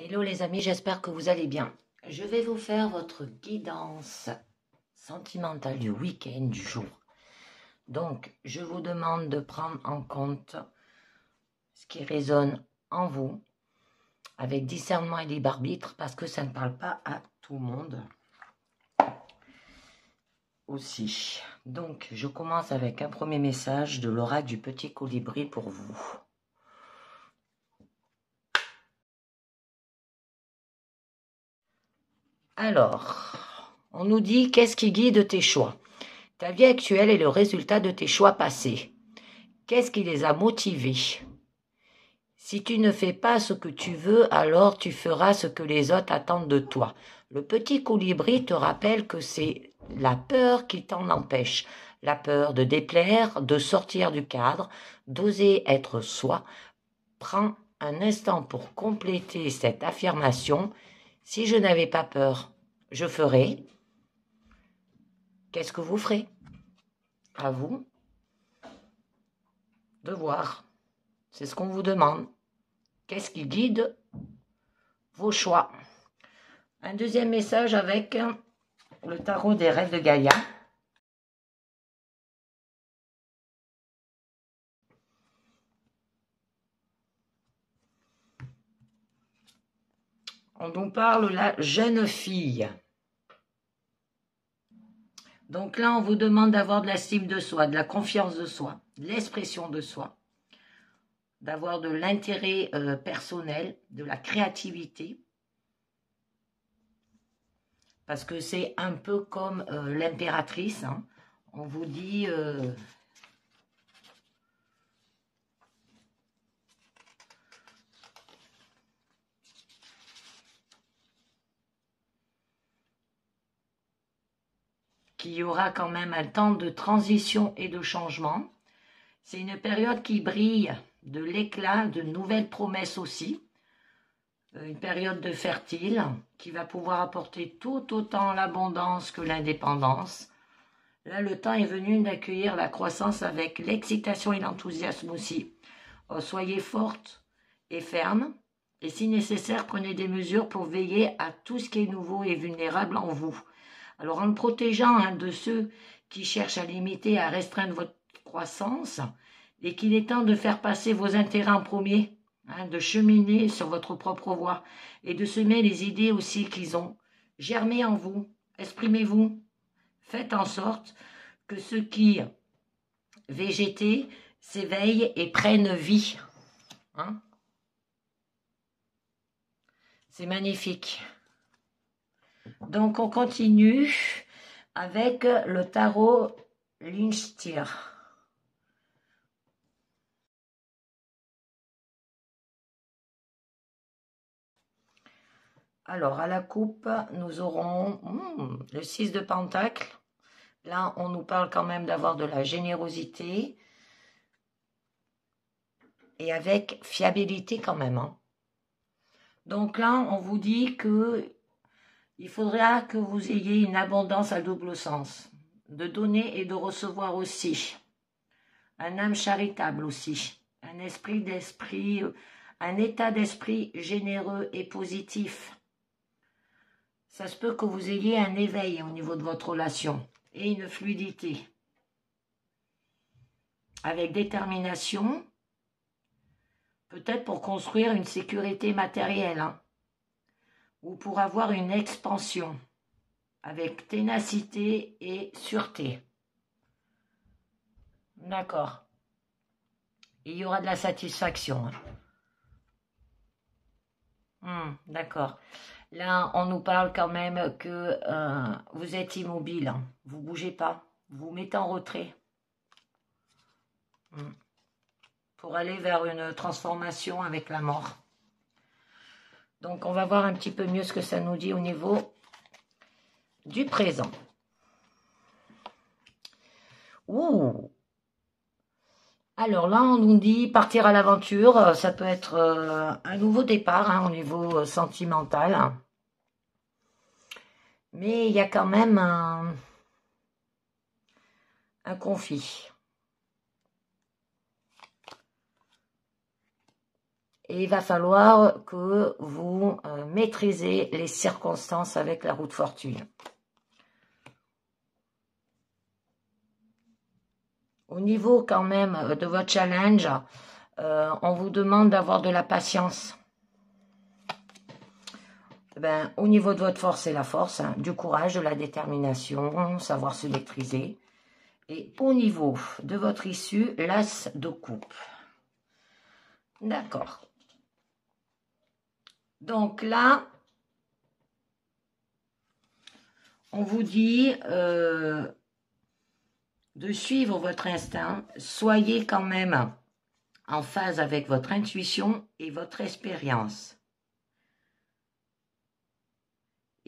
Hello les amis, j'espère que vous allez bien. Je vais vous faire votre guidance sentimentale du week-end, du jour. Donc, je vous demande de prendre en compte ce qui résonne en vous, avec discernement et libre arbitre, parce que ça ne parle pas à tout le monde aussi. Donc, je commence avec un premier message de l'oracle du petit colibri pour vous. Alors, on nous dit qu'est-ce qui guide tes choix? Ta vie actuelle est le résultat de tes choix passés. Qu'est-ce qui les a motivés? Si tu ne fais pas ce que tu veux, alors tu feras ce que les autres attendent de toi. Le petit colibri te rappelle que c'est la peur qui t'en empêche. La peur de déplaire, de sortir du cadre, d'oser être soi. Prends un instant pour compléter cette affirmation. Si je n'avais pas peur, je ferais. Qu'est-ce que vous ferez? À vous de voir. C'est ce qu'on vous demande. Qu'est-ce qui guide vos choix? Un deuxième message avec le tarot des rêves de Gaïa. On nous parle la jeune fille. Donc là, on vous demande d'avoir de l'estime de soi, de la confiance de soi, de l'expression de soi, d'avoir de l'intérêt personnel, de la créativité. Parce que c'est un peu comme l'impératrice. Hein. On vous dit... qu'il y aura quand même un temps de transition et de changement. C'est une période qui brille de l'éclat, de nouvelles promesses aussi. Une période de fertile qui va pouvoir apporter tout autant l'abondance que l'indépendance. Là, le temps est venu d'accueillir la croissance avec l'excitation et l'enthousiasme aussi. Soyez forte et ferme. Et si nécessaire, prenez des mesures pour veiller à tout ce qui est nouveau et vulnérable en vous. Alors, en le protégeant de ceux qui cherchent à limiter, à restreindre votre croissance, et qu'il est temps de faire passer vos intérêts en premier, de cheminer sur votre propre voie, et de semer les idées aussi qu'ils ont germé en vous. Exprimez-vous. Faites en sorte que ceux qui végétaient s'éveillent et prennent vie. C'est magnifique. Donc, on continue avec le tarot Lynch-Tyr. Alors, à la coupe, nous aurons le 6 de Pentacle. Là, on nous parle quand même d'avoir de la générosité et avec fiabilité quand même. Hein. Donc là, on vous dit que il faudra que vous ayez une abondance à double sens, de donner et de recevoir aussi, un âme charitable aussi, un état d'esprit généreux et positif. Ça se peut que vous ayez un éveil au niveau de votre relation et une fluidité. Avec détermination, peut-être pour construire une sécurité matérielle, ou pour avoir une expansion, avec ténacité et sûreté. D'accord. Il y aura de la satisfaction. D'accord. Là, on nous parle quand même que vous êtes immobile. Vous ne bougez pas. Vous vous mettez en retrait. Pour aller vers une transformation avec la mort. Donc, on va voir un petit peu mieux ce que ça nous dit au niveau du présent. Ouh! Alors là, on nous dit partir à l'aventure. Ça peut être un nouveau départ au niveau sentimental. Mais il y a quand même un conflit. Et il va falloir que vous maîtrisez les circonstances avec la roue de fortune. Au niveau quand même de votre challenge, on vous demande d'avoir de la patience. Ben, au niveau de votre force, c'est la force, hein, du courage, de la détermination, savoir se maîtriser. Et au niveau de votre issue, l'as de coupe. D'accord. Donc là, on vous dit de suivre votre instinct. Soyez quand même en phase avec votre intuition et votre expérience.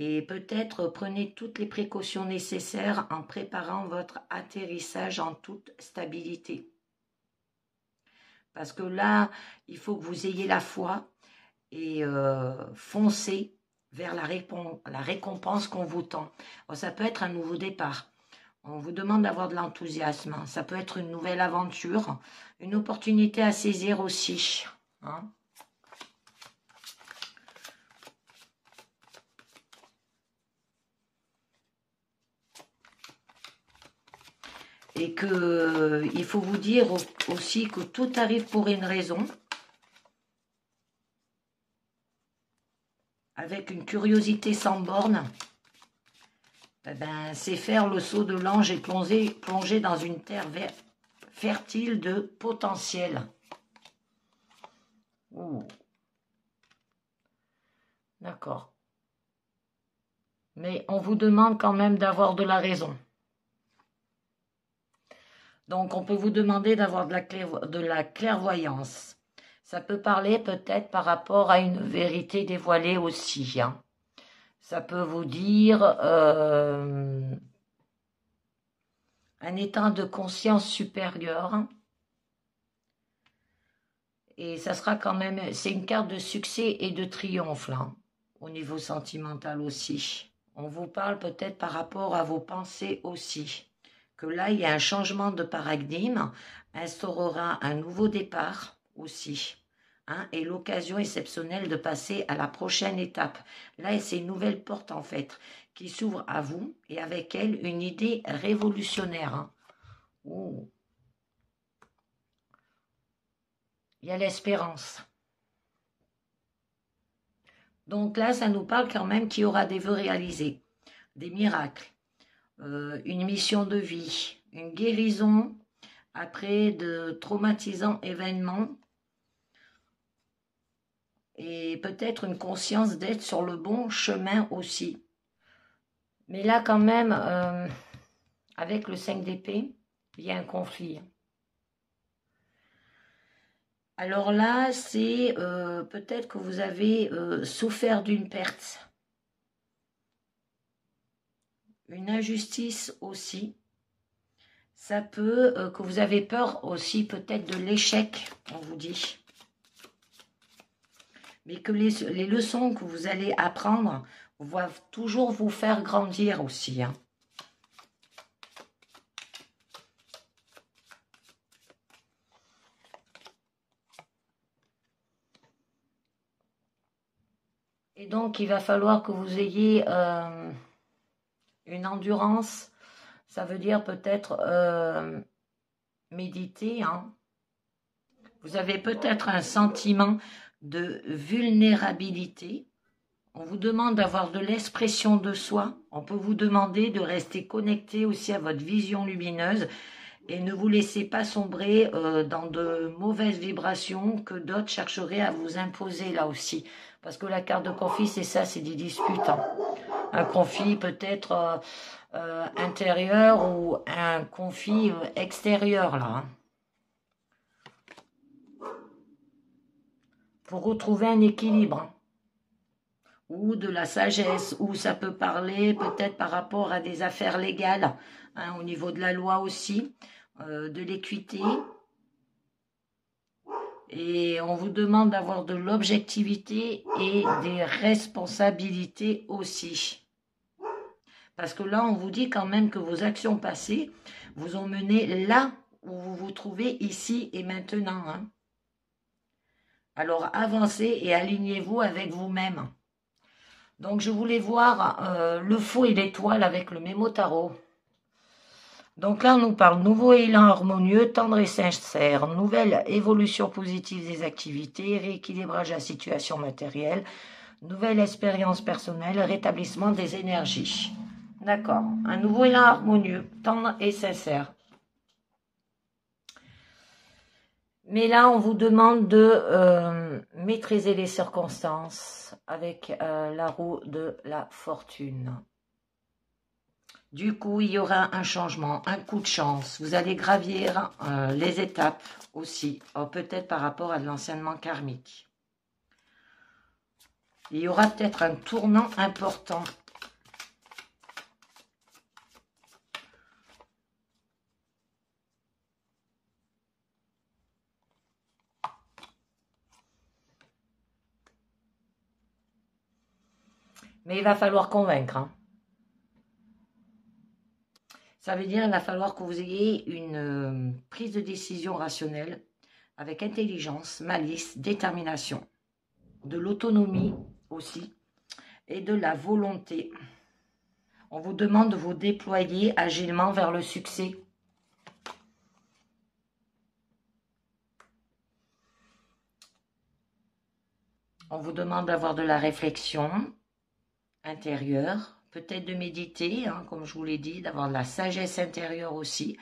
Et peut-être prenez toutes les précautions nécessaires en préparant votre atterrissage en toute stabilité. Parce que là, il faut que vous ayez la foi et foncez vers la récompense qu'on vous tend. Alors, ça peut être un nouveau départ. On vous demande d'avoir de l'enthousiasme. Ça peut être une nouvelle aventure, une opportunité à saisir aussi. Hein. Et que il faut vous dire aussi que tout arrive pour une raison. Avec une curiosité sans borne, eh ben, c'est faire le saut de l'ange et plonger dans une terre fertile de potentiel. D'accord. Mais on vous demande quand même d'avoir de la raison. Donc, on peut vous demander d'avoir de la clairvoyance. Ça peut parler peut-être par rapport à une vérité dévoilée aussi. Hein. Ça peut vous dire un état de conscience supérieur. Et ça sera quand même, c'est une carte de succès et de triomphe là, au niveau sentimental aussi. On vous parle peut-être par rapport à vos pensées aussi. Que là, il y a un changement de paradigme, instaurera un nouveau départ aussi. Hein, et l'occasion exceptionnelle de passer à la prochaine étape. Là, c'est une nouvelle porte en fait, qui s'ouvre à vous et avec elle une idée révolutionnaire. Hein. Oh. Il y a l'espérance. Donc là, ça nous parle quand même qu'il y aura des vœux réalisés, des miracles, une mission de vie, une guérison après de traumatisants événements et peut-être une conscience d'être sur le bon chemin aussi. Mais là, quand même, avec le 5 d'épée, il y a un conflit. Alors là, c'est peut-être que vous avez souffert d'une perte. Une injustice aussi. Ça peut que vous avez peur aussi peut-être de l'échec, on vous dit. Mais que les leçons que vous allez apprendre vont toujours vous faire grandir aussi. Hein. Et donc, il va falloir que vous ayez une endurance. Ça veut dire peut-être méditer. Hein. Vous avez peut-être un sentiment de vulnérabilité. On vous demande d'avoir de l'expression de soi. On peut vous demander de rester connecté aussi à votre vision lumineuse et ne vous laissez pas sombrer dans de mauvaises vibrations que d'autres chercheraient à vous imposer là aussi. Parce que la carte de conflit, c'est ça, c'est des disputes. Hein. Un conflit peut-être intérieur ou un conflit extérieur là. Hein. Pour retrouver un équilibre. Hein. Ou de la sagesse, ou ça peut parler peut-être par rapport à des affaires légales, hein, au niveau de la loi aussi, de l'équité. Et on vous demande d'avoir de l'objectivité et des responsabilités aussi. Parce que là, on vous dit quand même que vos actions passées vous ont mené là où vous vous trouvez ici et maintenant. Hein. Alors avancez et alignez-vous avec vous-même. Donc je voulais voir le faux et l'étoile avec le mémo tarot. Donc là, on nous parle nouveau élan harmonieux, tendre et sincère, nouvelle évolution positive des activités, rééquilibrage de la situation matérielle, nouvelle expérience personnelle, rétablissement des énergies. D'accord. Un nouveau élan harmonieux, tendre et sincère. Mais là, on vous demande de maîtriser les circonstances avec la roue de la fortune. Du coup, il y aura un changement, un coup de chance. Vous allez gravir les étapes aussi, peut-être par rapport à l'enseignement karmique. Il y aura peut-être un tournant important. Mais il va falloir convaincre. Hein. Ça veut dire qu'il va falloir que vous ayez une prise de décision rationnelle avec intelligence, malice, détermination, de l'autonomie aussi et de la volonté. On vous demande de vous déployer agilement vers le succès. On vous demande d'avoir de la réflexion intérieure, peut-être de méditer, hein, comme je vous l'ai dit, d'avoir de la sagesse intérieure aussi.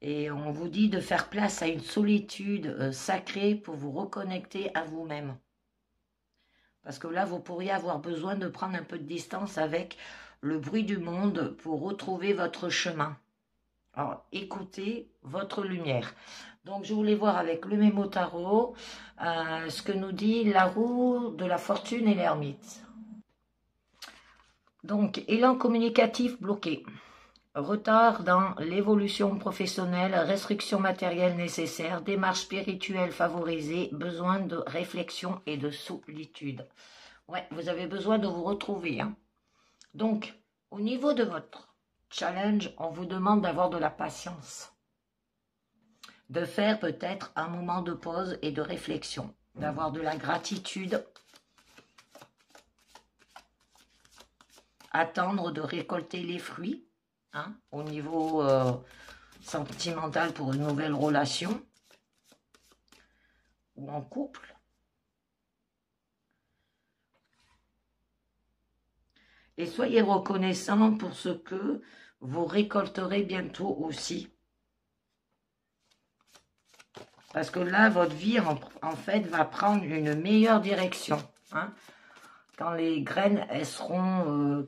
Et on vous dit de faire place à une solitude sacrée pour vous reconnecter à vous-même. Parce que là, vous pourriez avoir besoin de prendre un peu de distance avec le bruit du monde pour retrouver votre chemin. Alors, écoutez votre lumière. Donc, je voulais voir avec le mémo tarot ce que nous dit la roue de la fortune et l'ermite. Donc, élan communicatif bloqué. Retard dans l'évolution professionnelle, restrictions matérielles nécessaires, démarche spirituelle favorisée, besoin de réflexion et de solitude. Ouais, vous avez besoin de vous retrouver. Hein. Donc, au niveau de votre challenge, on vous demande d'avoir de la patience. De faire peut-être un moment de pause et de réflexion. D'avoir de la gratitude. Attendre de récolter les fruits. Hein, au niveau sentimental pour une nouvelle relation ou en couple. Et soyez reconnaissants pour ce que vous récolterez bientôt aussi. Parce que là, votre vie, en fait, va prendre une meilleure direction. Hein, quand les graines, elles seront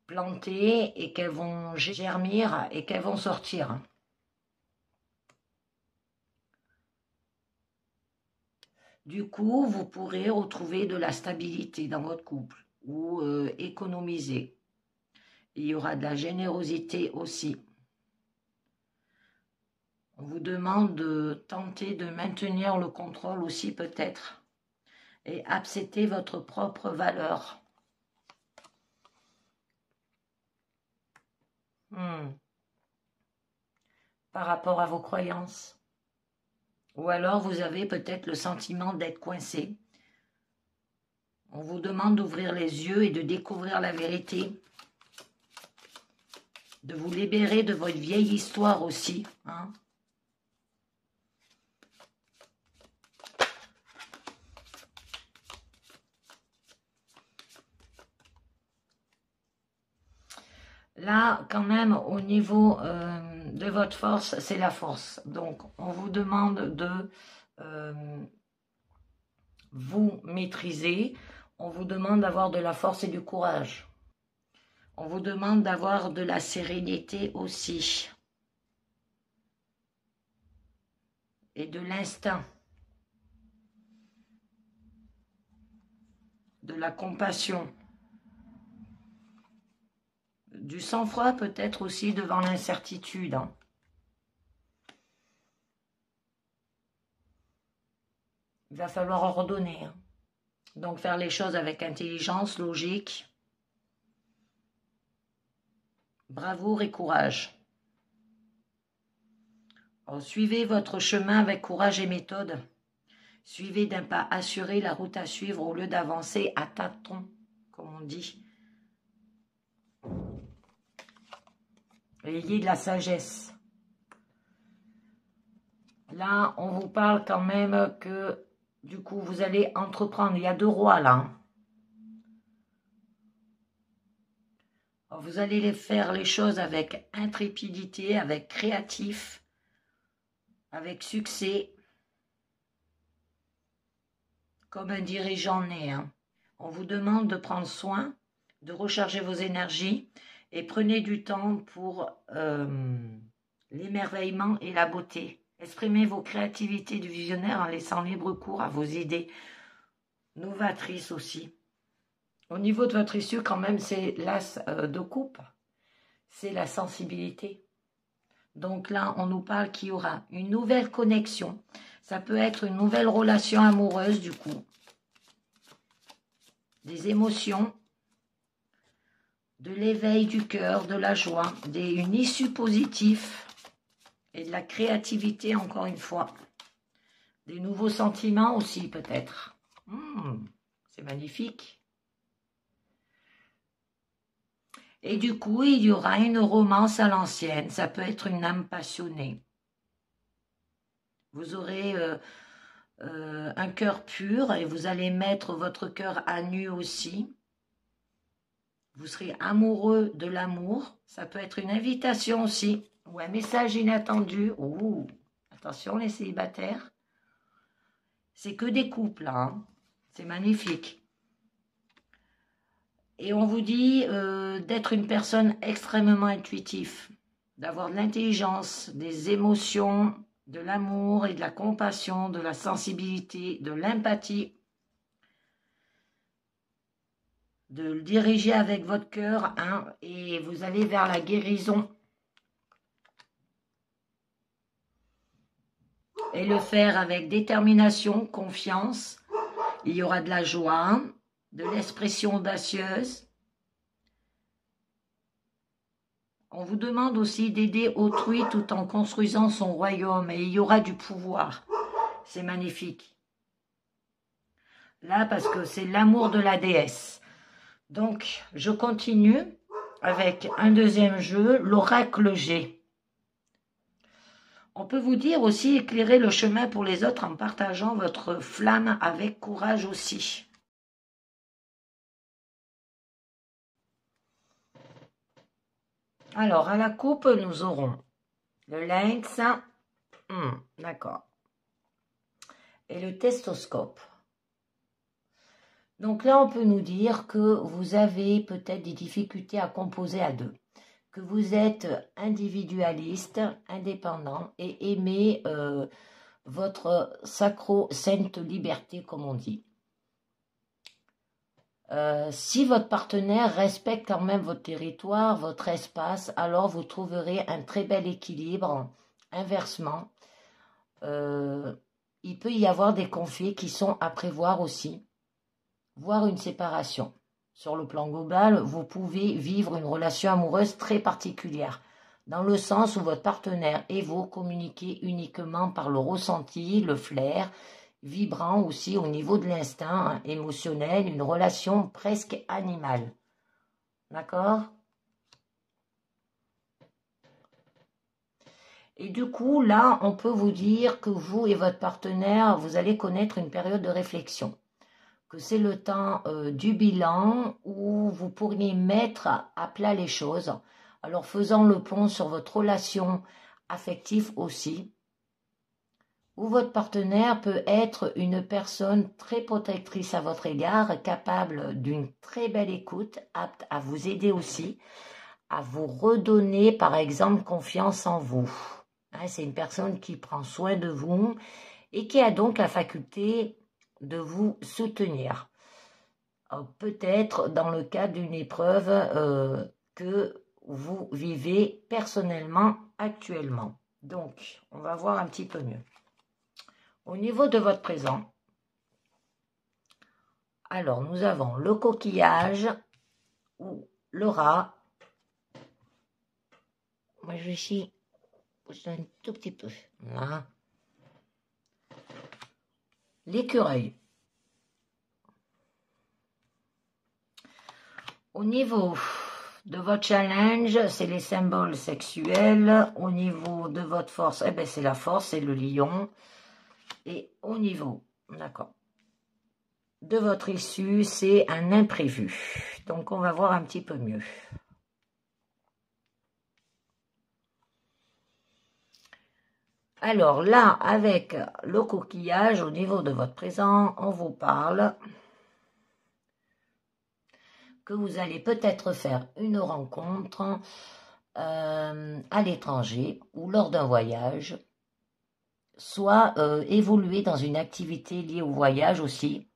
plantées et qu'elles vont germir et qu'elles vont sortir. Du coup, vous pourrez retrouver de la stabilité dans votre couple ou économiser. Il y aura de la générosité aussi. On vous demande de tenter de maintenir le contrôle aussi peut-être et accepter votre propre valeur. Par rapport à vos croyances. Ou alors vous avez peut-être le sentiment d'être coincé. On vous demande d'ouvrir les yeux et de découvrir la vérité. De vous libérer de votre vieille histoire aussi. Hein. Là, quand même, au niveau de votre force, c'est la force. Donc, on vous demande de vous maîtriser. On vous demande d'avoir de la force et du courage. On vous demande d'avoir de la sérénité aussi. Et de l'instinct. De la compassion. Du sang-froid peut-être aussi devant l'incertitude. Hein. Il va falloir ordonner. Hein. Donc faire les choses avec intelligence, logique, bravoure et courage. Alors, suivez votre chemin avec courage et méthode. Suivez d'un pas assuré la route à suivre au lieu d'avancer à tâtons, comme on dit. Ayez de la sagesse. Là, on vous parle quand même que, du coup, vous allez entreprendre. Il y a 2 rois, là. Alors, vous allez faire les choses avec intrépidité, avec créatif, avec succès, comme un dirigeant né. Hein. On vous demande de prendre soin, de recharger vos énergies et prenez du temps pour l'émerveillement et la beauté. Exprimez vos créativités du visionnaire en laissant libre cours à vos idées novatrices aussi. Au niveau de votre issue, quand même, c'est l'as de coupe, c'est la sensibilité. Donc là, on nous parle qu'il y aura une nouvelle connexion. Ça peut être une nouvelle relation amoureuse du coup. Des émotions, de l'éveil du cœur, de la joie, une issue positive et de la créativité encore une fois. Des nouveaux sentiments aussi peut-être. C'est magnifique. Et du coup, il y aura une romance à l'ancienne. Ça peut être une âme passionnée. Vous aurez un cœur pur et vous allez mettre votre cœur à nu aussi. Vous serez amoureux de l'amour. Ça peut être une invitation aussi ou un message inattendu. Oh, attention les célibataires. C'est que des couples, hein. C'est magnifique. Et on vous dit d'être une personne extrêmement intuitive, d'avoir de l'intelligence, des émotions, de l'amour et de la compassion, de la sensibilité, de l'empathie, de le diriger avec votre cœur, hein, et vous allez vers la guérison. Et le faire avec détermination, confiance. Il y aura de la joie, de l'expression audacieuse. On vous demande aussi d'aider autrui tout en construisant son royaume et il y aura du pouvoir. C'est magnifique. Là, parce que c'est l'amour de la déesse. Donc, je continue avec un deuxième jeu, l'oracle G. On peut vous dire aussi éclairer le chemin pour les autres en partageant votre flamme avec courage aussi. Alors, à la coupe, nous aurons le lynx, d'accord, et le testoscope. Donc là, on peut nous dire que vous avez peut-être des difficultés à composer à deux, que vous êtes individualiste, indépendant et aimez votre sacro-sainte liberté, comme on dit. Si votre partenaire respecte quand même votre territoire, votre espace, alors vous trouverez un très bel équilibre. Inversement, il peut y avoir des conflits qui sont à prévoir aussi, voire une séparation. Sur le plan global, vous pouvez vivre une relation amoureuse très particulière, dans le sens où votre partenaire et vous communiquez uniquement par le ressenti, le flair, vibrant aussi au niveau de l'instinct émotionnel, une relation presque animale. D'accord? Et du coup, là, on peut vous dire que vous et votre partenaire, vous allez connaître une période de réflexion. Que c'est le temps du bilan où vous pourriez mettre à plat les choses. Alors, faisant le pont sur votre relation affective aussi, où votre partenaire peut être une personne très protectrice à votre égard, capable d'une très belle écoute, apte à vous aider aussi, à vous redonner par exemple confiance en vous. Hein, c'est une personne qui prend soin de vous et qui a donc la faculté de vous soutenir. Peut-être dans le cadre d'une épreuve que vous vivez personnellement actuellement. Donc, on va voir un petit peu mieux. Au niveau de votre présent, alors nous avons le coquillage ou le rat. Moi je vais ici pousser un tout petit peu. Là. L'écureuil. Au niveau de votre challenge, c'est les symboles sexuels. Au niveau de votre force, eh ben c'est la force, c'est le lion. Et au niveau, d'accord, de votre issue, c'est un imprévu. Donc, on va voir un petit peu mieux. Alors là, avec le coquillage, au niveau de votre présent, on vous parle que vous allez peut-être faire une rencontre à l'étranger ou lors d'un voyage, soit évoluer dans une activité liée au voyage aussi,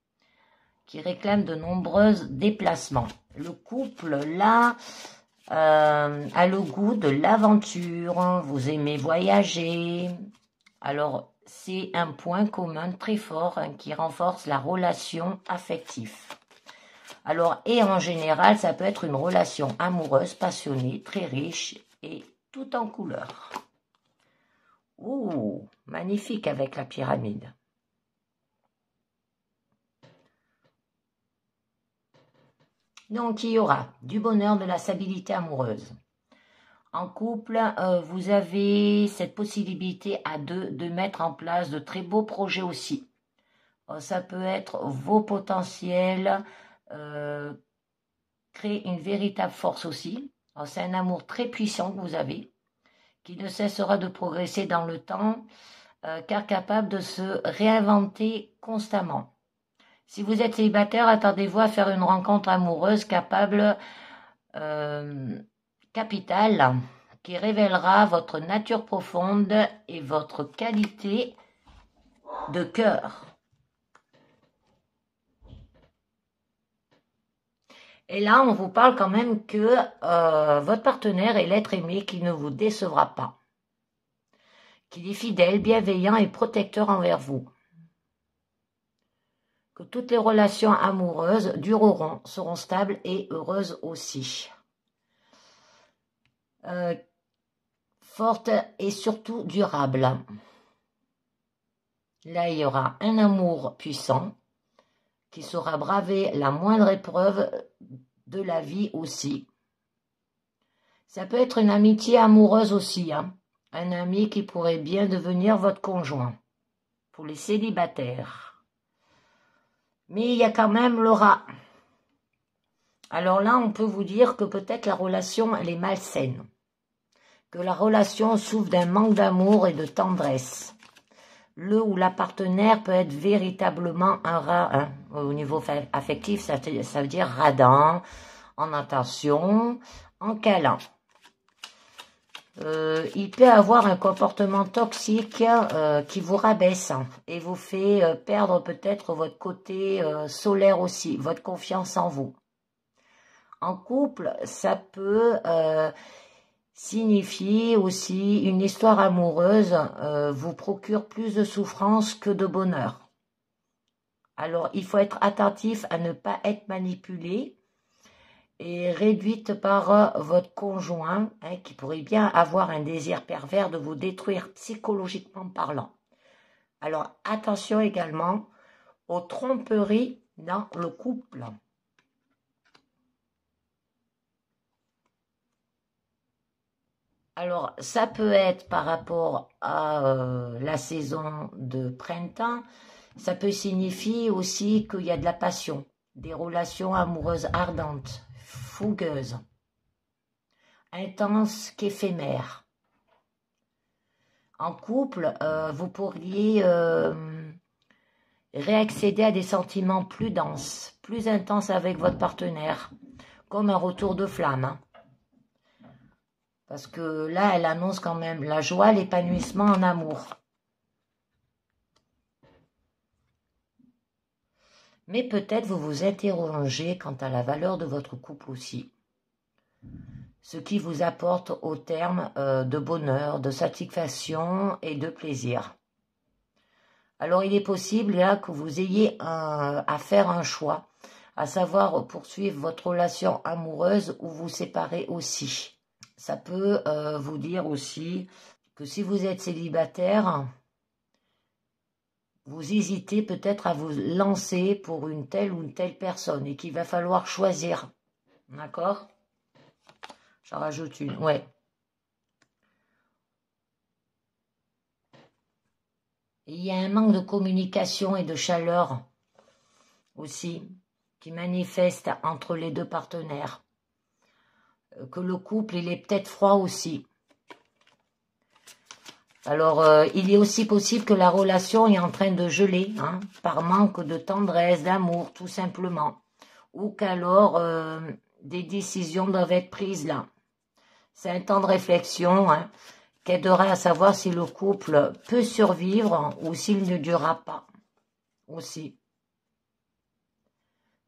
qui réclame de nombreux déplacements. Le couple, là, a le goût de l'aventure, vous aimez voyager. Alors, c'est un point commun très fort qui renforce la relation affective. Alors, et en général, ça peut être une relation amoureuse, passionnée, très riche et tout en couleurs. Ouh, magnifique avec la pyramide. Donc, il y aura du bonheur, de la stabilité amoureuse. En couple, vous avez cette possibilité à deux de mettre en place de très beaux projets aussi. Ça peut être vos potentiels, créer une véritable force aussi. C'est un amour très puissant que vous avez, qui ne cessera de progresser dans le temps, car capable de se réinventer constamment. Si vous êtes célibataire, attendez-vous à faire une rencontre amoureuse capitale, qui révélera votre nature profonde et votre qualité de cœur. Et là, on vous parle quand même que votre partenaire est l'être aimé qui ne vous décevra pas, qu'il est fidèle, bienveillant et protecteur envers vous, que toutes les relations amoureuses dureront, seront stables et heureuses aussi. Forte et surtout durable. Là, il y aura un amour puissant qui saura braver la moindre épreuve de la vie aussi. Ça peut être une amitié amoureuse aussi, hein. Un ami qui pourrait bien devenir votre conjoint, pour les célibataires. Mais il y a quand même le rat. Alors là, on peut vous dire que peut-être la relation, elle est malsaine. Que la relation souffre d'un manque d'amour et de tendresse. Le ou la partenaire peut être véritablement un rat, hein. Au niveau affectif, ça veut dire radin, en attention, en câlin. Il peut avoir un comportement toxique qui vous rabaisse et vous fait perdre peut-être votre côté solaire aussi, votre confiance en vous. En couple, ça peut signifier aussi une histoire amoureuse vous procure plus de souffrance que de bonheur. Alors, il faut être attentif à ne pas être manipulé et réduite par votre conjoint, hein, qui pourrait bien avoir un désir pervers de vous détruire psychologiquement parlant. Alors, attention également aux tromperies dans le couple. Alors, ça peut être par rapport à la saison de printemps, ça peut signifier aussi qu'il y a de la passion, des relations amoureuses ardentes, fougueuses, intenses qu'éphémères. En couple, vous pourriez réaccéder à des sentiments plus denses, plus intenses avec votre partenaire, comme un retour de flamme, hein. Parce que là, elle annonce quand même la joie, l'épanouissement en amour. Mais peut-être vous vous interrogez quant à la valeur de votre couple aussi. Ce qui vous apporte au terme de bonheur, de satisfaction et de plaisir. Alors, il est possible là que vous ayez à faire un choix, à savoir poursuivre votre relation amoureuse ou vous séparer aussi. Ça peut vous dire aussi que si vous êtes célibataire, vous hésitez peut-être à vous lancer pour une telle ou une telle personne et qu'il va falloir choisir. D'accord? J'en rajoute une, ouais. Et il y a un manque de communication et de chaleur aussi qui manifeste entre les deux partenaires. Que le couple, il est peut-être froid aussi. Alors, il est aussi possible que la relation est en train de geler, hein, par manque de tendresse, d'amour, tout simplement. Ou qu'alors, des décisions doivent être prises là. C'est un temps de réflexion, hein, qui aidera à savoir si le couple peut survivre ou s'il ne durera pas. Aussi.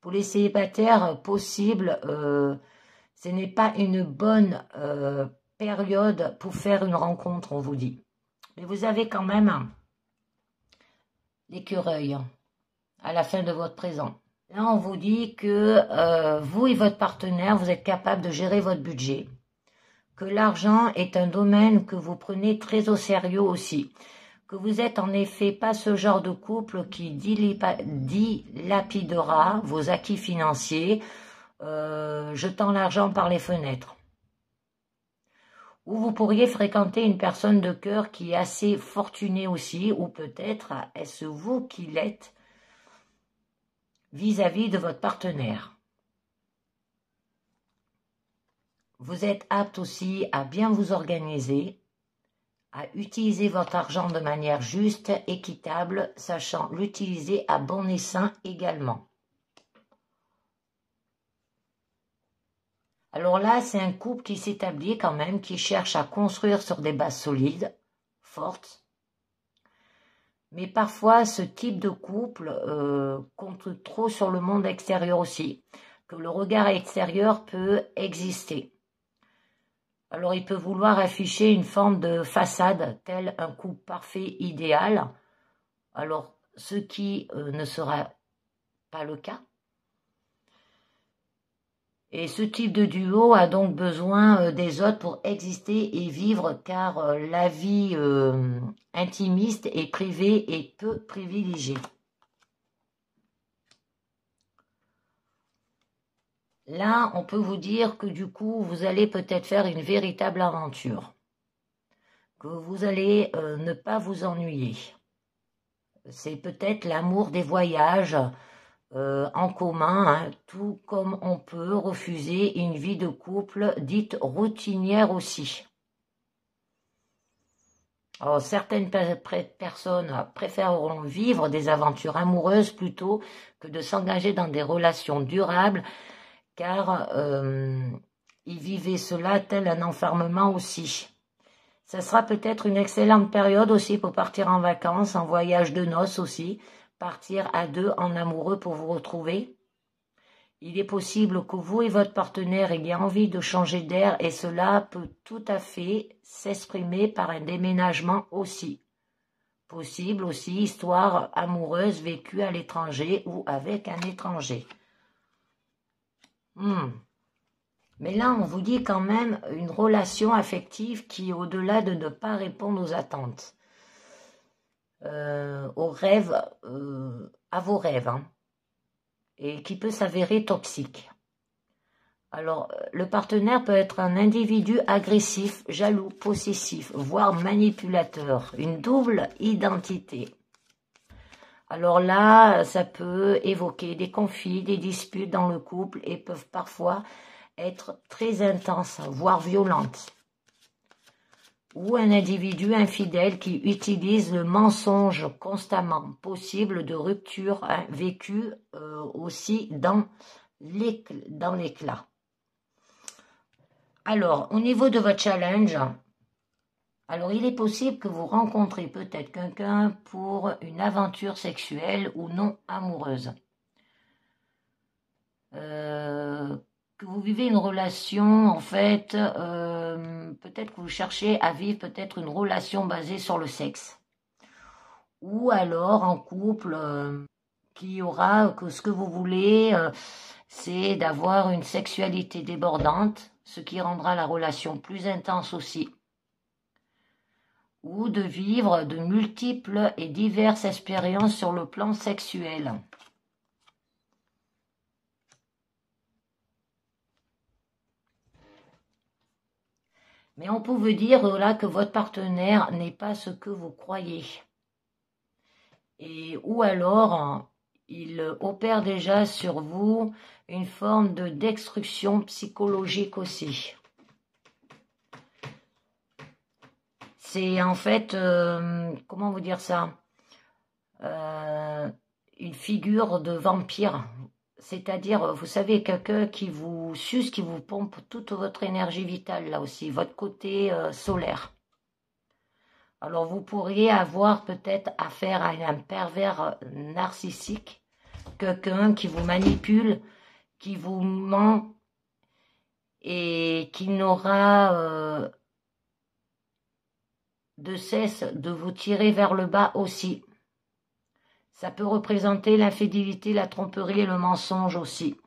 Pour les célibataires possibles, ce n'est pas une bonne période pour faire une rencontre, on vous dit. Mais vous avez quand même l'écureuil à la fin de votre présent. Là, on vous dit que vous et votre partenaire, vous êtes capable de gérer votre budget. Que l'argent est un domaine que vous prenez très au sérieux aussi. Que vous êtes en effet pas ce genre de couple qui dilapidera vos acquis financiers, jetant l'argent par les fenêtres. Ou vous pourriez fréquenter une personne de cœur qui est assez fortunée aussi, ou peut-être est-ce vous qui l'êtes vis-à-vis de votre partenaire. Vous êtes apte aussi à bien vous organiser, à utiliser votre argent de manière juste, équitable, sachant l'utiliser à bon escient également. Alors là, c'est un couple qui s'établit quand même, qui cherche à construire sur des bases solides, fortes. Mais parfois, ce type de couple compte trop sur le monde extérieur aussi, que le regard extérieur peut exister. Alors, il peut vouloir afficher une forme de façade, tel un couple parfait, idéal. Alors, ce qui ne sera pas le cas. Et ce type de duo a donc besoin des autres pour exister et vivre, car la vie intimiste et privée est peu privilégiée. Là, on peut vous dire que du coup, vous allez peut-être faire une véritable aventure. Que vous allez ne pas vous ennuyer. C'est peut-être l'amour des voyages, en commun, hein, tout comme on peut refuser une vie de couple dite routinière aussi. Alors, certaines personnes préféreront vivre des aventures amoureuses plutôt que de s'engager dans des relations durables, car ils vivaient cela tel un enfermement aussi. Ça sera peut-être une excellente période aussi pour partir en vacances, en voyage de noces aussi, partir à deux en amoureux pour vous retrouver. Il est possible que vous et votre partenaire ayez envie de changer d'air et cela peut tout à fait s'exprimer par un déménagement aussi. Possible aussi histoire amoureuse vécue à l'étranger ou avec un étranger. Mais là, on vous dit quand même une relation affective qui est au-delà de ne pas répondre aux attentes. Aux rêves, à vos rêves, hein, et qui peut s'avérer toxique. Alors, le partenaire peut être un individu agressif, jaloux, possessif, voire manipulateur, une double identité. Alors là, ça peut évoquer des conflits, des disputes dans le couple et peuvent parfois être très intenses, voire violentes. Ou un individu infidèle qui utilise le mensonge constamment, possible de rupture, hein, vécue aussi dans l'éclat. Alors, au niveau de votre challenge, alors il est possible que vous rencontrez peut-être quelqu'un pour une aventure sexuelle ou non amoureuse. Que vous vivez une relation, en fait, peut-être que vous cherchez à vivre peut-être une relation basée sur le sexe. Ou alors en couple qui aura que ce que vous voulez, c'est d'avoir une sexualité débordante, ce qui rendra la relation plus intense aussi. ou de vivre de multiples et diverses expériences sur le plan sexuel. Mais on peut vous dire là que votre partenaire n'est pas ce que vous croyez. Ou alors, il opère déjà sur vous une forme de destruction psychologique aussi. C'est en fait, comment vous dire ça, une figure de vampire. C'est-à-dire, vous savez, quelqu'un qui vous suce, qui vous pompe toute votre énergie vitale, là aussi, votre côté solaire. Alors, vous pourriez avoir peut-être affaire à un pervers narcissique, quelqu'un qui vous manipule, qui vous ment et qui n'aura de cesse de vous tirer vers le bas aussi. Ça peut représenter l'infidélité, la tromperie et le mensonge aussi.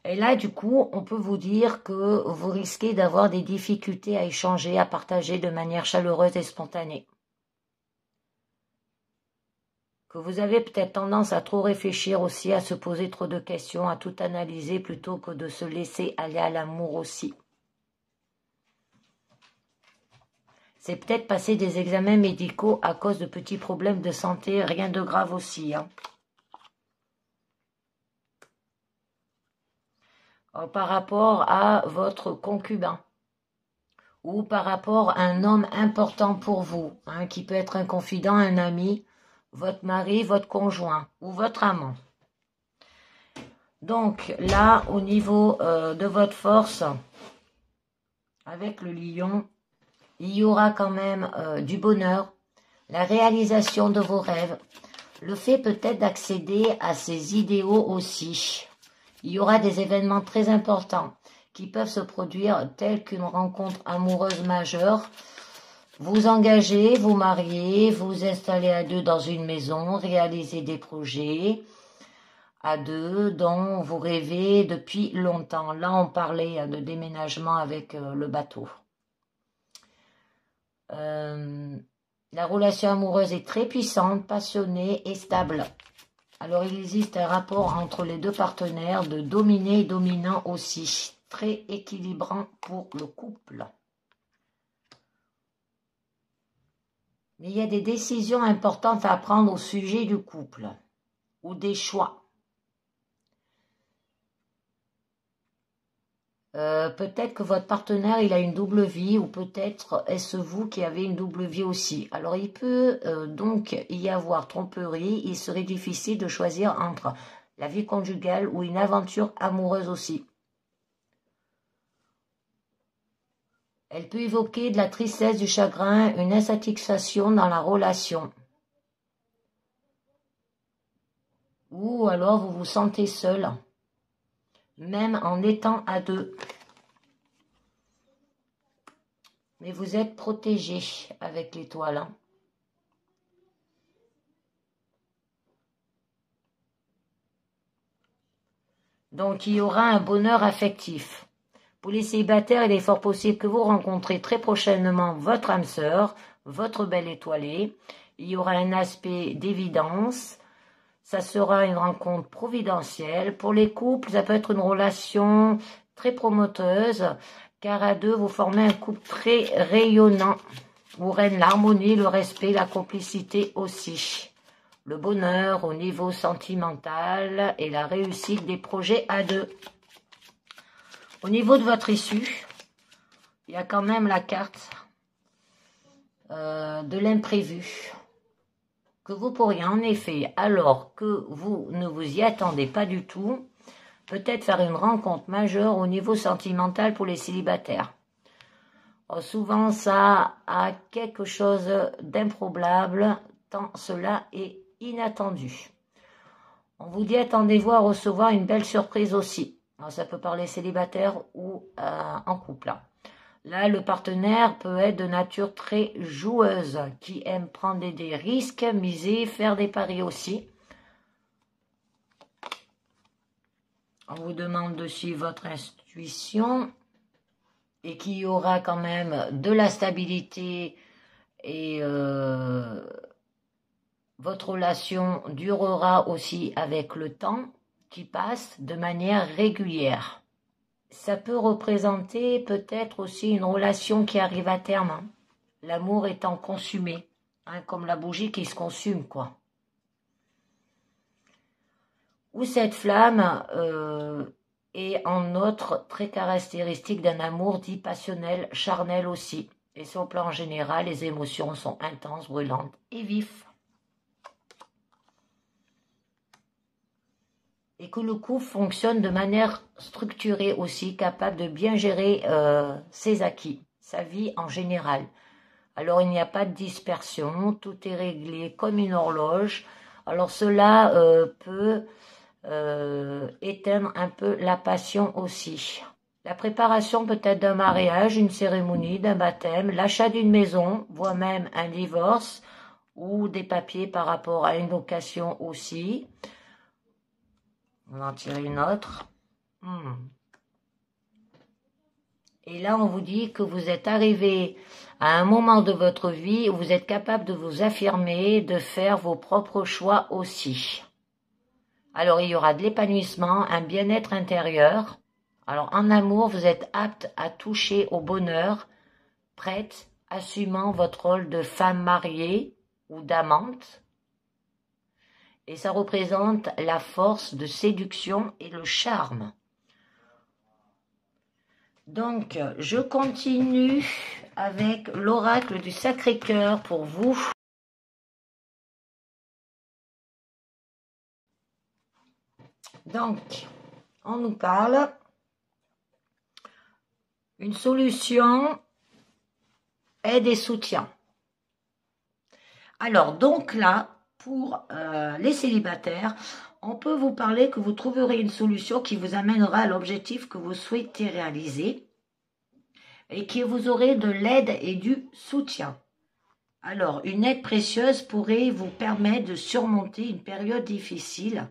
Et là, du coup, on peut vous dire que vous risquez d'avoir des difficultés à échanger, à partager de manière chaleureuse et spontanée. Que vous avez peut-être tendance à trop réfléchir aussi, à se poser trop de questions, à tout analyser plutôt que de se laisser aller à l'amour aussi. C'est peut-être passer des examens médicaux à cause de petits problèmes de santé, rien de grave aussi. Par rapport à votre concubin ou par rapport à un homme important pour vous, qui peut être un confident, un ami, votre mari, votre conjoint ou votre amant. Donc là, au niveau de votre force, avec le lion, il y aura quand même du bonheur, la réalisation de vos rêves, le fait peut-être d'accéder à ces idéaux aussi. Il y aura des événements très importants qui peuvent se produire tels qu'une rencontre amoureuse majeure. Vous engagez, vous mariez, vous installez à deux dans une maison, réalisez des projets à deux dont vous rêvez depuis longtemps. Là, on parlait de déménagement avec le bateau. La relation amoureuse est très puissante, passionnée et stable. Alors, il existe un rapport entre les deux partenaires de dominé et dominant aussi, très équilibrant pour le couple. Mais il y a des décisions importantes à prendre au sujet du couple ou des choix. Peut-être que votre partenaire il a une double vie ou peut-être est-ce vous qui avez une double vie aussi. Alors il peut donc y avoir tromperie, il serait difficile de choisir entre la vie conjugale ou une aventure amoureuse aussi. Elle peut évoquer de la tristesse, du chagrin, une insatisfaction dans la relation. Ou alors vous vous sentez seul, même en étant à deux. Mais vous êtes protégé avec l'étoile. Donc il y aura un bonheur affectif. Pour les célibataires, il est fort possible que vous rencontrez très prochainement votre âme sœur, votre belle étoilée. Il y aura un aspect d'évidence. Ça sera une rencontre providentielle. Pour les couples, ça peut être une relation très promoteuse, car à deux, vous formez un couple très rayonnant, où règne l'harmonie, le respect, la complicité aussi. Le bonheur au niveau sentimental et la réussite des projets à deux. Au niveau de votre issue, il y a quand même la carte de l'imprévu. Que vous pourriez en effet, alors que vous ne vous y attendez pas du tout, peut-être faire une rencontre majeure au niveau sentimental pour les célibataires. Souvent, ça a quelque chose d'improbable, tant cela est inattendu. On vous dit, attendez-vous à recevoir une belle surprise aussi. Alors, ça peut parler célibataire ou en couple. Là, le partenaire peut être de nature très joueuse, qui aime prendre des risques, miser, faire des paris aussi. On vous demande de suivre votre intuition et qu'il y aura quand même de la stabilité et votre relation durera aussi avec le temps qui passe de manière régulière. Ça peut représenter peut-être aussi une relation qui arrive à terme, hein. L'amour étant consumé, hein, comme la bougie qui se consume, quoi. Ou cette flamme est en outre très caractéristique d'un amour dit passionnel, charnel aussi. Et sur le plan général, les émotions sont intenses, brûlantes et vives. Et que le couple fonctionne de manière structurée aussi, capable de bien gérer ses acquis, sa vie en général. Alors il n'y a pas de dispersion, tout est réglé comme une horloge. Alors cela peut éteindre un peu la passion aussi. La préparation peut-être d'un mariage, une cérémonie, d'un baptême, l'achat d'une maison, voire même un divorce ou des papiers par rapport à une location aussi. On va en tirer une autre. Et là, on vous dit que vous êtes arrivé à un moment de votre vie où vous êtes capable de vous affirmer, de faire vos propres choix aussi. Alors, il y aura de l'épanouissement, un bien-être intérieur. Alors, en amour, vous êtes apte à toucher au bonheur, prête, assumant votre rôle de femme mariée ou d'amante. Et ça représente la force de séduction et le charme. Donc, je continue avec l'oracle du Sacré-Cœur pour vous. Donc, on nous parle une solution, aide et soutien. Alors, donc là, pour les célibataires, on peut vous parler que vous trouverez une solution qui vous amènera à l'objectif que vous souhaitez réaliser et que vous aurez de l'aide et du soutien. Alors, une aide précieuse pourrait vous permettre de surmonter une période difficile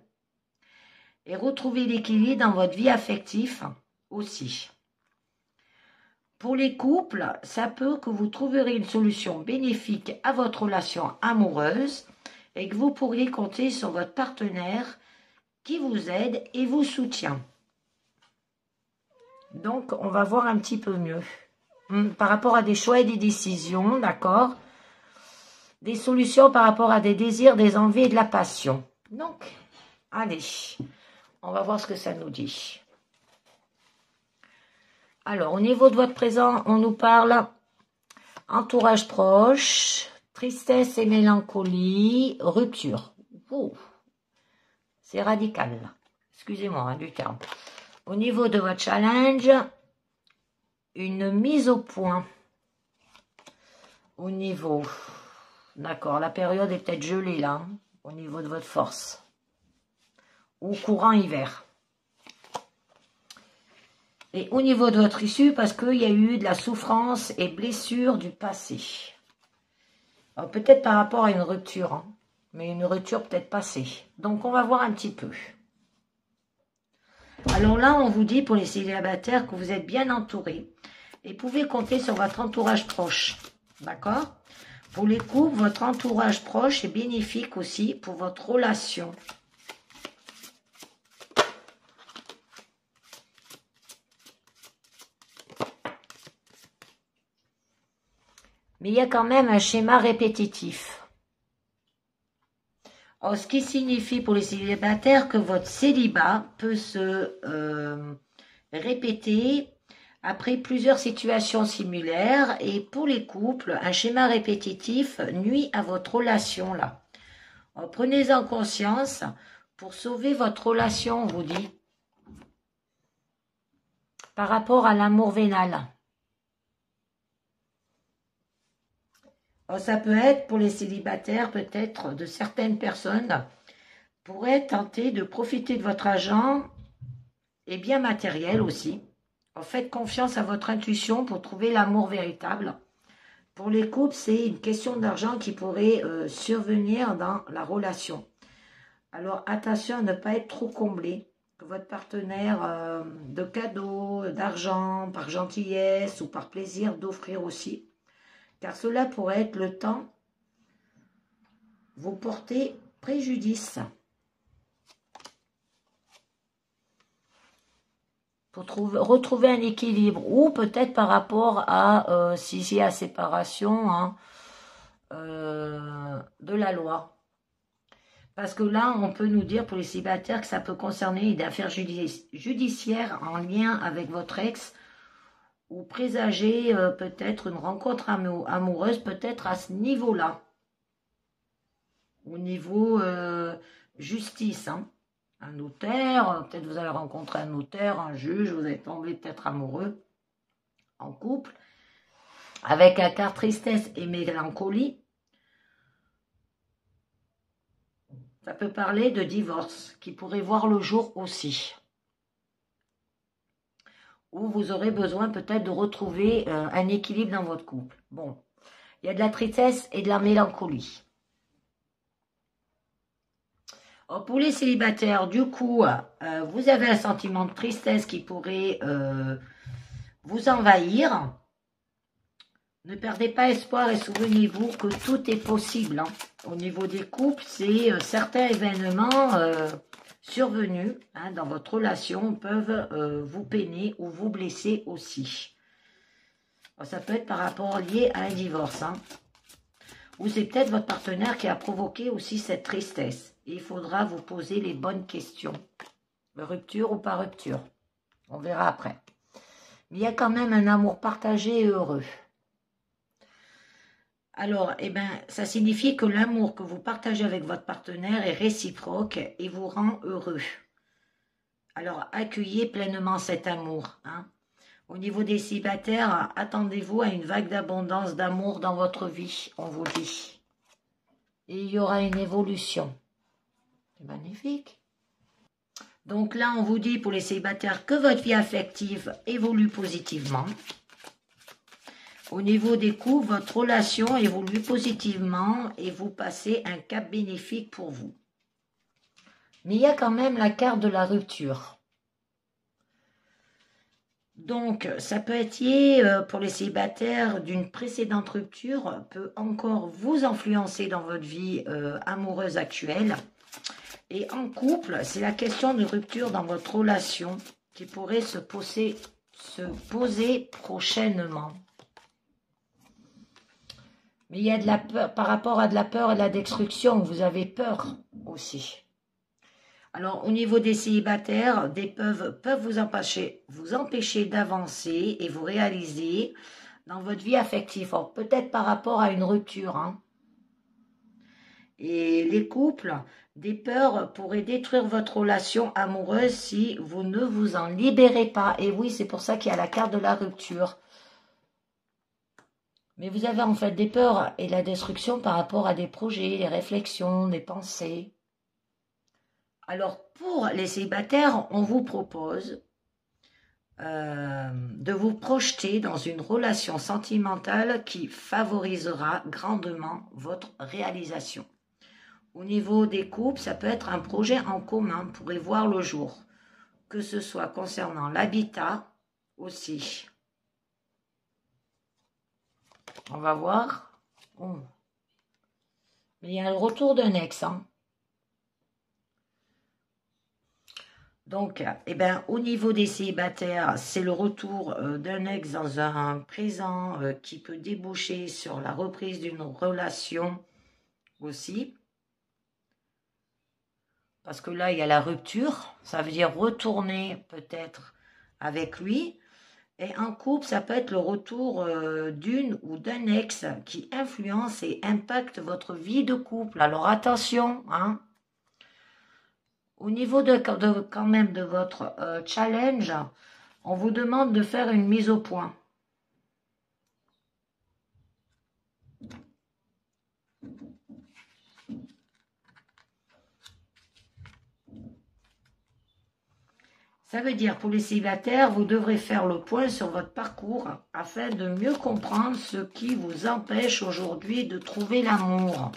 et retrouver l'équilibre dans votre vie affective aussi. Pour les couples, ça peut que vous trouverez une solution bénéfique à votre relation amoureuse et que vous pourriez compter sur votre partenaire qui vous aide et vous soutient. Donc, on va voir un petit peu mieux. Par rapport à des choix et des décisions, d'accord? Des solutions par rapport à des désirs, des envies et de la passion. Donc, allez, on va voir ce que ça nous dit. Alors, au niveau de votre présent, on nous parle entourage proche, tristesse et mélancolie, rupture. Oh, c'est radical, là. Excusez-moi du terme. Au niveau de votre challenge, une mise au point. Au niveau, d'accord, la période est peut-être gelée là, au niveau de votre force. Ou courant hiver. Et au niveau de votre issue, parce qu'il y a eu de la souffrance et blessure du passé. Peut-être par rapport à une rupture, hein, mais une rupture peut-être passée. Donc on va voir un petit peu. Alors là, on vous dit pour les célibataires que vous êtes bien entourés et pouvez compter sur votre entourage proche. D'accord? Pour les couples, votre entourage proche est bénéfique aussi pour votre relation. Mais il y a quand même un schéma répétitif. Alors, ce qui signifie pour les célibataires que votre célibat peut se répéter après plusieurs situations similaires. Et pour les couples, un schéma répétitif nuit à votre relation là. Prenez-en conscience pour sauver votre relation, on vous dit. Par rapport à l'amour vénal. Alors, ça peut être pour les célibataires, peut-être de certaines personnes pourraient tenter de profiter de votre argent et bien matériel aussi. Faites confiance à votre intuition pour trouver l'amour véritable. Pour les couples, c'est une question d'argent qui pourrait survenir dans la relation. Alors attention à ne pas être trop comblé que votre partenaire de cadeaux, d'argent, par gentillesse ou par plaisir d'offrir aussi. Car cela pourrait être le temps vous porter préjudice. Pour retrouver un équilibre, ou peut-être par rapport à, si il y a séparation, hein, de la loi. Parce que là, on peut nous dire pour les célibataires que ça peut concerner des affaires judiciaires en lien avec votre ex, ou présager peut-être une rencontre amoureuse, peut-être à ce niveau-là. Au niveau justice, hein. Un notaire, peut-être vous allez rencontrer un notaire, un juge, vous allez tomber peut-être amoureux en couple, avec un quart tristesse et mélancolie. Ça peut parler de divorce, qui pourrait voir le jour aussi. Ou vous aurez besoin peut-être de retrouver un équilibre dans votre couple. Bon, il y a de la tristesse et de la mélancolie. Pour les célibataires, du coup, vous avez un sentiment de tristesse qui pourrait vous envahir. Ne perdez pas espoir et souvenez-vous que tout est possible. Hein. Au niveau des couples, c'est certains événements survenus hein, dans votre relation peuvent vous peiner ou vous blesser aussi. Ça peut être par rapport lié à un divorce. Hein. Ou c'est peut-être votre partenaire qui a provoqué aussi cette tristesse. Et il faudra vous poser les bonnes questions. Rupture ou pas rupture. On verra après. Mais il y a quand même un amour partagé et heureux. Alors, eh ben, ça signifie que l'amour que vous partagez avec votre partenaire est réciproque et vous rend heureux. Alors, accueillez pleinement cet amour. Hein. Au niveau des célibataires, attendez-vous à une vague d'abondance d'amour dans votre vie, on vous dit. Et il y aura une évolution. C'est magnifique. Donc là, on vous dit pour les célibataires que votre vie affective évolue positivement. Au niveau des couples, votre relation évolue positivement et vous passez un cap bénéfique pour vous. Mais il y a quand même la carte de la rupture. Donc, ça peut être lié pour les célibataires d'une précédente rupture, peut encore vous influencer dans votre vie amoureuse actuelle. Et en couple, c'est la question de rupture dans votre relation qui pourrait se poser prochainement. Mais il y a de la peur, par rapport à de la peur et de la destruction, vous avez peur aussi. Alors, au niveau des célibataires, des peuvent vous empêcher d'avancer et vous réaliser dans votre vie affective. Peut-être par rapport à une rupture. Hein. Et les couples, des peurs pourraient détruire votre relation amoureuse si vous ne vous en libérez pas. Et oui, c'est pour ça qu'il y a la carte de la rupture. Mais vous avez en fait des peurs et la destruction par rapport à des projets, des réflexions, des pensées. Alors, pour les célibataires, on vous propose de vous projeter dans une relation sentimentale qui favorisera grandement votre réalisation. Au niveau des couples, ça peut être un projet en commun, pourrait voir le jour, que ce soit concernant l'habitat aussi. On va voir. Oh. Mais il y a le retour d'un ex, hein. Donc, eh ben, au niveau des célibataires, c'est le retour d'un ex dans un présent qui peut déboucher sur la reprise d'une relation aussi. Parce que là, il y a la rupture. Ça veut dire retourner peut-être avec lui. Et en couple, ça peut être le retour d'une ou d'un ex qui influence et impacte votre vie de couple. Alors attention, hein. Au niveau quand même de votre challenge, on vous demande de faire une mise au point. Ça veut dire, pour les célibataires, vous devrez faire le point sur votre parcours afin de mieux comprendre ce qui vous empêche aujourd'hui de trouver l'amour.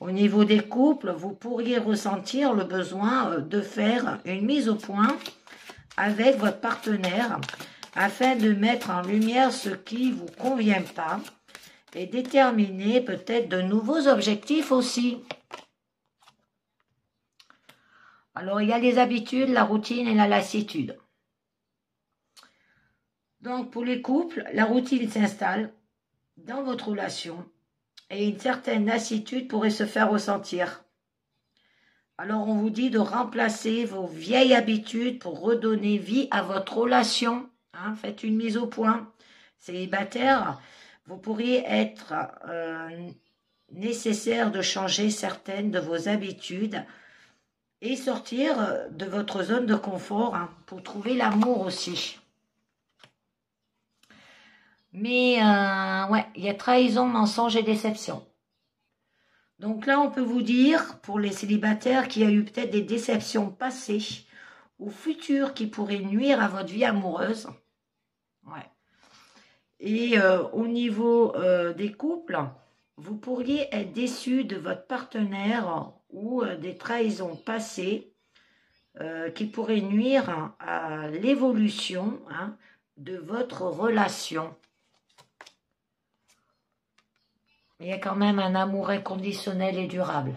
Au niveau des couples, vous pourriez ressentir le besoin de faire une mise au point avec votre partenaire afin de mettre en lumière ce qui ne vous convient pas et déterminer peut-être de nouveaux objectifs aussi. Alors, il y a les habitudes, la routine et la lassitude. Donc, pour les couples, la routine s'installe dans votre relation et une certaine lassitude pourrait se faire ressentir. Alors, on vous dit de remplacer vos vieilles habitudes pour redonner vie à votre relation. Hein, faites une mise au point. Célibataire, vous pourriez être nécessaire de changer certaines de vos habitudes et sortir de votre zone de confort pour trouver l'amour aussi. Mais ouais, il y a trahison, mensonge et déception. Donc là, on peut vous dire, pour les célibataires, qu'il y a eu peut-être des déceptions passées ou futures qui pourraient nuire à votre vie amoureuse. Ouais. Et au niveau des couples, vous pourriez être déçu de votre partenaire ou des trahisons passées qui pourraient nuire à l'évolution de votre relation. Il y a quand même un amour inconditionnel et durable.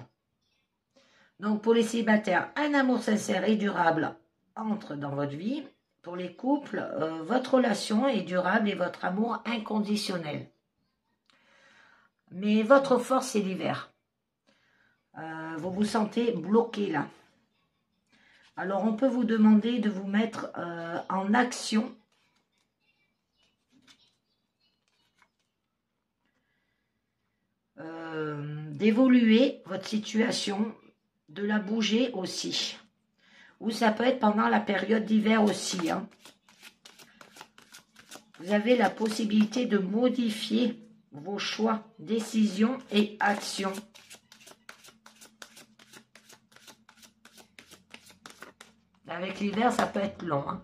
Donc pour les célibataires, un amour sincère et durable entre dans votre vie. Pour les couples, votre relation est durable et votre amour inconditionnel. Mais votre force, c'est l'hiver. Vous vous sentez bloqué là. Alors on peut vous demander de vous mettre en action. D'évoluer votre situation, de la bouger aussi. Ou ça peut être pendant la période d'hiver aussi. Hein. Vous avez la possibilité de modifier vos choix, décisions et actions. Avec l'hiver, ça peut être long. Hein.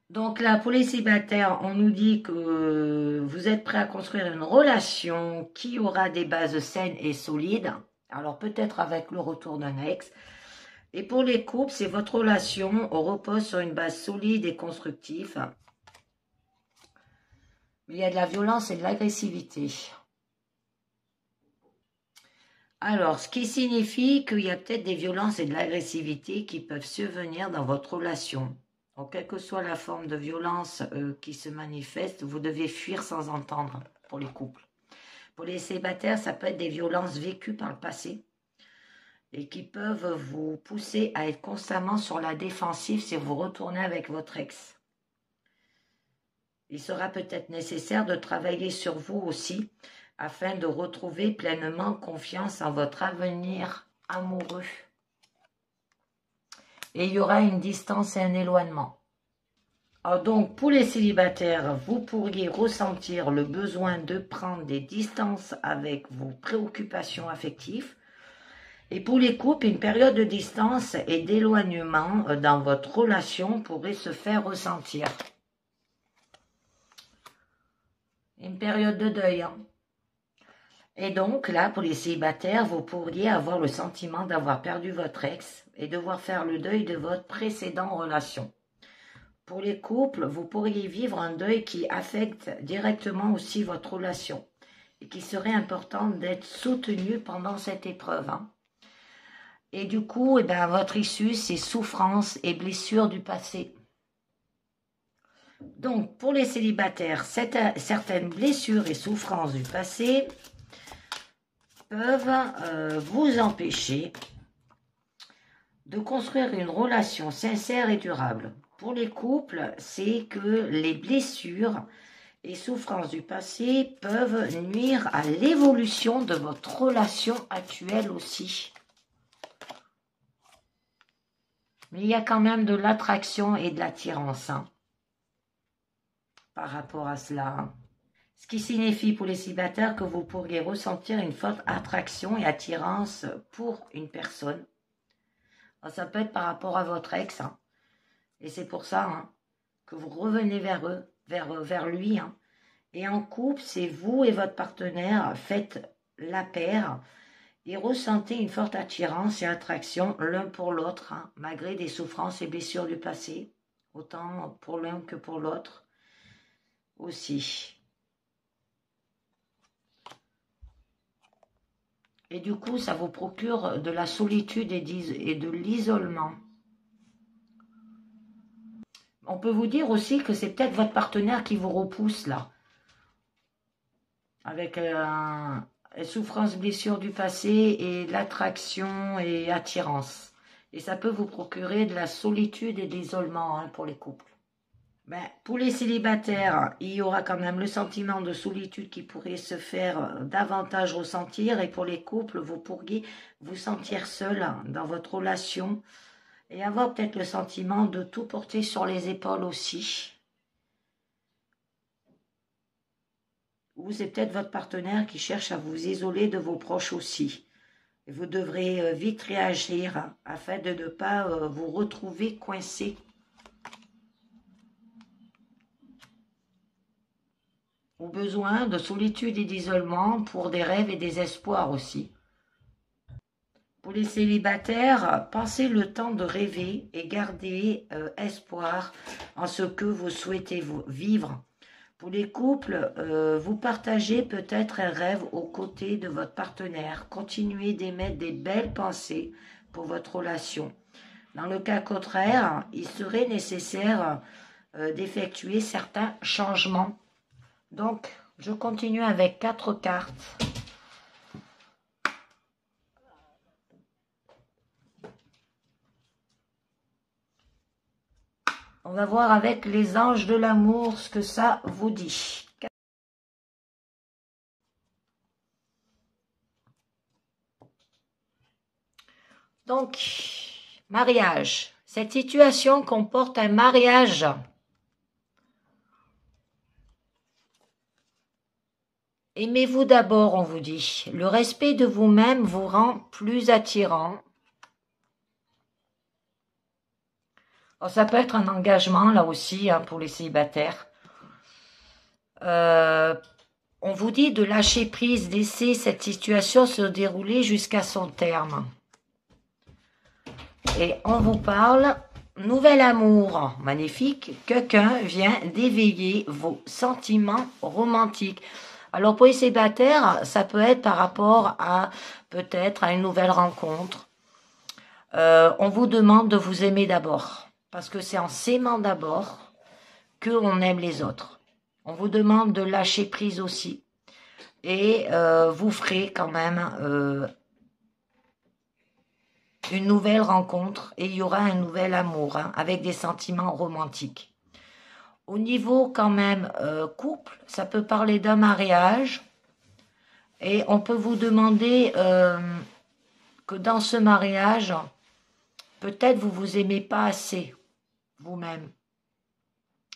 Donc là, pour les célibataires, on nous dit que vous êtes prêts à construire une relation qui aura des bases saines et solides. Alors peut-être avec le retour d'un ex. Et pour les couples, c'est votre relation repose sur une base solide et constructive. Mais il y a de la violence et de l'agressivité. Alors, ce qui signifie qu'il y a peut-être des violences et de l'agressivité qui peuvent survenir dans votre relation. Donc, quelle que soit la forme de violence qui se manifeste, vous devez fuir sans entendre pour les couples. Pour les célibataires, ça peut être des violences vécues par le passé et qui peuvent vous pousser à être constamment sur la défensive si vous retournez avec votre ex. Il sera peut-être nécessaire de travailler sur vous aussi afin de retrouver pleinement confiance en votre avenir amoureux. Et il y aura une distance et un éloignement. Alors donc, pour les célibataires, vous pourriez ressentir le besoin de prendre des distances avec vos préoccupations affectives. Et pour les couples, une période de distance et d'éloignement dans votre relation pourrait se faire ressentir. Une période de deuil. Hein. Et donc, là, pour les célibataires, vous pourriez avoir le sentiment d'avoir perdu votre ex et devoir faire le deuil de votre précédente relation. Pour les couples, vous pourriez vivre un deuil qui affecte directement aussi votre relation et qui serait important d'être soutenu pendant cette épreuve. Hein. Et du coup, votre issue, c'est souffrance et blessures du passé. Donc, pour les célibataires, certaines blessures et souffrances du passé peuvent vous empêcher de construire une relation sincère et durable. Pour les couples, c'est que les blessures et souffrances du passé peuvent nuire à l'évolution de votre relation actuelle aussi. Mais il y a quand même de l'attraction et de l'attirance par rapport à cela. Ce qui signifie pour les célibataires que vous pourriez ressentir une forte attraction et attirance pour une personne. Alors, ça peut être par rapport à votre ex. Et c'est pour ça que vous revenez vers lui. Et en couple, c'est vous et votre partenaire, faites la paire et ressentez une forte attirance et attraction l'un pour l'autre, hein, malgré des souffrances et blessures du passé, autant pour l'un que pour l'autre aussi. Et du coup, ça vous procure de la solitude et de l'isolement. On peut vous dire aussi que c'est peut-être votre partenaire qui vous repousse là, avec les souffrances, blessures du passé et l'attraction et attirance. Et ça peut vous procurer de la solitude et de l'isolement, hein, pour les couples. Ben, pour les célibataires, il y aura quand même le sentiment de solitude qui pourrait se faire davantage ressentir. Et pour les couples, vous pourriez vous sentir seul dans votre relation et avoir peut-être le sentiment de tout porter sur les épaules aussi. Ou c'est peut-être votre partenaire qui cherche à vous isoler de vos proches aussi. Et vous devrez vite réagir afin de ne pas vous retrouver coincé. Ou besoin de solitude et d'isolement pour des rêves et des espoirs aussi. Pour les célibataires, passez le temps de rêver et gardez espoir en ce que vous souhaitez vivre. Pour les couples, vous partagez peut-être un rêve aux côtés de votre partenaire. Continuez d'émettre des belles pensées pour votre relation. Dans le cas contraire, il serait nécessaire d'effectuer certains changements. Donc, je continue avec 4 cartes. On va voir avec les anges de l'amour ce que ça vous dit. Donc, mariage. Cette situation comporte un mariage. Aimez-vous d'abord, on vous dit. Le respect de vous-même vous rend plus attirant. Alors, ça peut être un engagement, là aussi, hein, pour les célibataires. On vous dit de lâcher prise, laisser cette situation se dérouler jusqu'à son terme. Et on vous parle, nouvel amour, magnifique, quelqu'un vient d'éveiller vos sentiments romantiques. Alors pour les célibataires, ça peut être par rapport à peut-être à une nouvelle rencontre. On vous demande de vous aimer d'abord, parce que c'est en s'aimant d'abord qu'on aime les autres. On vous demande de lâcher prise aussi. Et vous ferez quand même une nouvelle rencontre et il y aura un nouvel amour, hein, avec des sentiments romantiques. Au niveau quand même couple, ça peut parler d'un mariage et on peut vous demander que dans ce mariage, peut-être vous aimez pas assez vous-même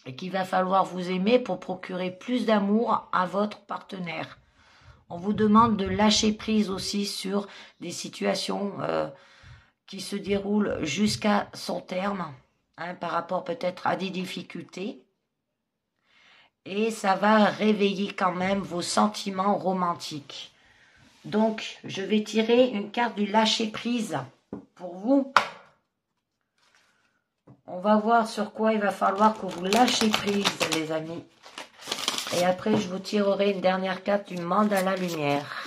et qu'il va falloir vous aimer pour procurer plus d'amour à votre partenaire. On vous demande de lâcher prise aussi sur des situations qui se déroulent jusqu'à son terme, hein, par rapport peut-être à des difficultés. Et ça va réveiller quand même vos sentiments romantiques. Donc, je vais tirer une carte du lâcher-prise pour vous. On va voir sur quoi il va falloir que vous lâchez prise, les amis. Et après, je vous tirerai une dernière carte du mandala lumière.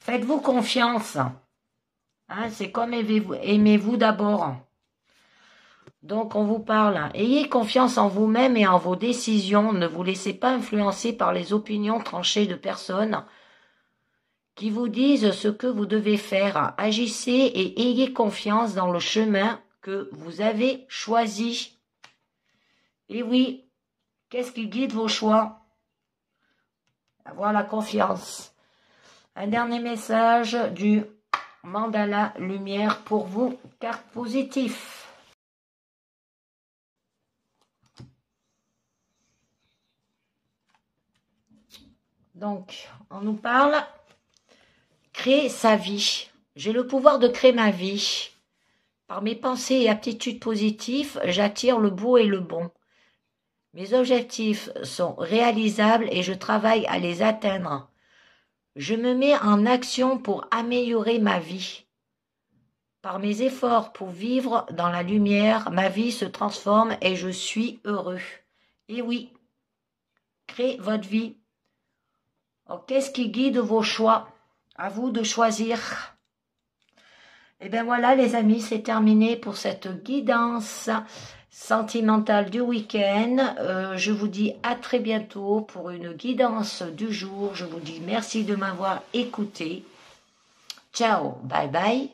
Faites-vous confiance. Hein, c'est comme aimez-vous d'abord. Donc, on vous parle. Ayez confiance en vous-même et en vos décisions. Ne vous laissez pas influencer par les opinions tranchées de personnes qui vous disent ce que vous devez faire. Agissez et ayez confiance dans le chemin que vous avez choisi. Et oui, qu'est-ce qui guide vos choix? Avoir la confiance. Un dernier message du mandala lumière pour vous, carte positive. Donc, on nous parle, créer sa vie. J'ai le pouvoir de créer ma vie. Par mes pensées et aptitudes positives, j'attire le beau et le bon. Mes objectifs sont réalisables et je travaille à les atteindre. Je me mets en action pour améliorer ma vie. Par mes efforts pour vivre dans la lumière, ma vie se transforme et je suis heureux. Et oui, créez votre vie. Alors, qu'est-ce qui guide vos choix? À vous de choisir. Et bien voilà les amis, c'est terminé pour cette guidance sentimentale du week-end. Je vous dis à très bientôt pour une guidance du jour. Je vous dis merci de m'avoir écouté. Ciao, bye bye.